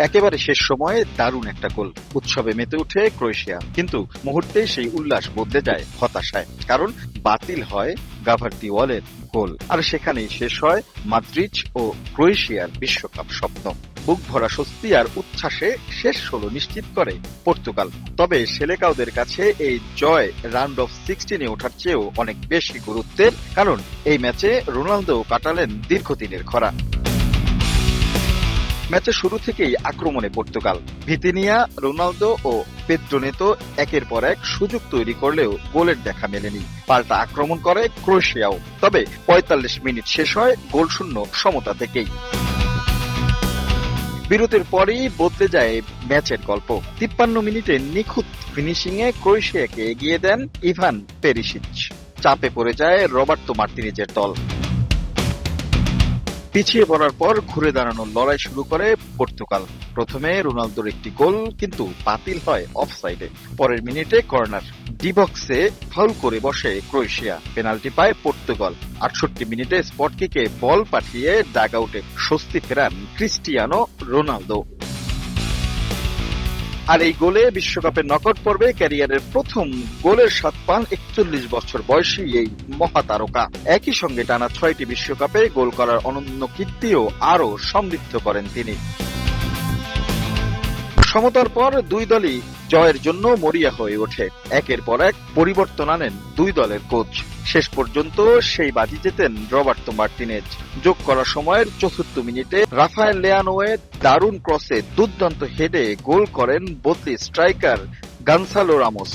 একেবারে শেষ সময়ে দারুণ একটা গোল, উৎসবে মেতে উঠে ক্রোয়েশিয়া, কিন্তু মুহূর্তে সেই উল্লাস বদলে যায় হতাশায়, কারণ বাতিল হয় গাভার্দিওয়ালের গোল। আর সেখানেই শেষ হয় মাদ্রিদ ও ক্রোয়েশিয়ার বিশ্বকাপ স্বপ্ন। বুক ভরা স্বস্তি আর উচ্ছ্বাসে শেষ 16 নিশ্চিত করে পর্তুগাল। তবে সেলেকাওদের কাছে এই জয় রাউন্ড অফ 16-এ ওঠার চেয়েও অনেক বেশি গুরুত্বের, কারণ এই ম্যাচে রোনালদো কাটালেন দীর্ঘদিনের খরা। ম্যাচের শুরু থেকেই আক্রমণে পর্তুগাল। ভিতিনিয়া, রোনালদো ও পেদ্রো নেতো একের পর এক সুযোগ তৈরি করলেও গোলের দেখা মেলেনি। পাল্টা আক্রমণ করে ক্রোয়েশিয়াও, তবে ৪৫ মিনিট শেষ হয় গোলশূন্য সমতা থেকেই। বিরতির পরই বদলে যায় ম্যাচের গল্প। ৫৩ মিনিটে নিখুঁত ফিনিশিংয়ে ক্রোয়েশিয়াকে এগিয়ে দেন ইভান পেরিসিচ। চাপে পড়ে যায় রবার্তো মার্তিনেজের দল। পিছিয়ে পড়ার পর ঘুরে দাঁড়ানোর লড়াই শুরু করে পর্তুগাল। প্রথমে রোনালদোর একটি গোল কিন্তু বাতিল হয় অফসাইডে। পরের মিনিটে কর্নার, ডি বক্সে ফাউল করে বসে ক্রোয়েশিয়া। পেনাল্টি পায় পর্তুগাল। ৬৮ মিনিটে স্পট কিকে বল পাঠিয়ে ডাগ আউটে স্বস্তি ফেরান ক্রিস্টিয়ানো রোনালদো। আর এই গোলে বিশ্বকাপের নকআউট পর্বে ক্যারিয়ারের প্রথম গোলের স্বাদ পান ৪১ বছর বয়সী এই মহাতারকা। একই সঙ্গে টানা ৬টি বিশ্বকাপে গোল করার অনন্য কীর্তিও আরও সমৃদ্ধ করেন তিনি। সমতার পর দুই দলই জয়ের জন্য মরিয়া হয়ে ওঠে। একের পর এক পরিবর্তন আনেন দুই দলের কোচ। শেষ পর্যন্ত সেই বাজি জেতেন রবার্তো মার্তিনেজ। যোগ করা সময়ের ৪৪ মিনিটে রাফায়েল লিয়ানোয়ে দারুণ ক্রসে দুর্দান্ত হেডে গোল করেন বদলি স্ট্রাইকার গনসালো রামোস।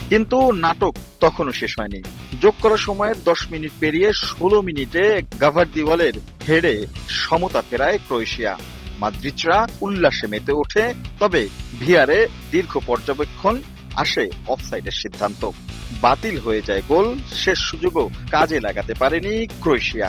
কিন্তু নাটক তখনও শেষ হয়নি। যোগ করা সময়ের ১০ মিনিট পেরিয়ে ১৬ মিনিটে গাভার্দিওয়ালের হেডে সমতা ফেরায় ক্রোয়েশিয়া। মাদ্রিদরা উল্লাসে মেতে ওঠে, তবে ভিআরে দীর্ঘ পর্যবেক্ষণ আসে অফসাইডের সিদ্ধান্ত। বাতিল হয়ে যায় গোল। শেষ সুযোগও কাজে লাগাতে পারেনি ক্রোয়েশিয়া।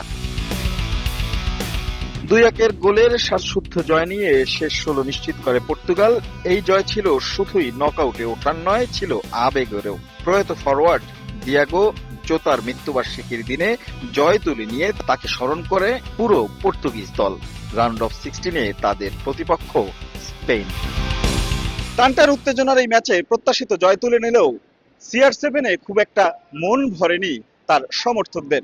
২-১ গোলের শ্বাসরুদ্ধ জয় নিয়ে শেষ ১৬ নিশ্চিত করে পর্তুগাল। এই জয় ছিল শুধুই নকআউটে ওঠার নয়, ছিল আবেগেরও। প্রয়াত ফরওয়ার্ড দিয়াগো জোতার মৃত্যুবার্ষিকীর দিনে জয় তুলে নিয়ে তাকে স্মরণ করে পুরো পর্তুগিজ দল। রাউন্ড অফ 16-এ তাদের প্রতিপক্ষ স্পেন। টানটার উত্তেজনার এই ম্যাচে প্রত্যাশিত জয় তুলে নিলেও CR7-এ খুব একটা মন ভরেনি তার সমর্থকদের।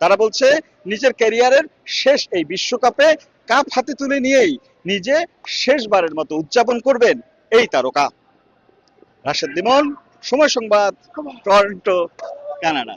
তারা বলছে নিজের ক্যারিয়ারের শেষ এই বিশ্বকাপে কাপ হাতে তুলে নিয়েই নিজে শেষবারের মতো উদযাপন করবেন এই তারকা। রাশেদ লিমন, সময় সংবাদ, টরন্টো, কানাডা।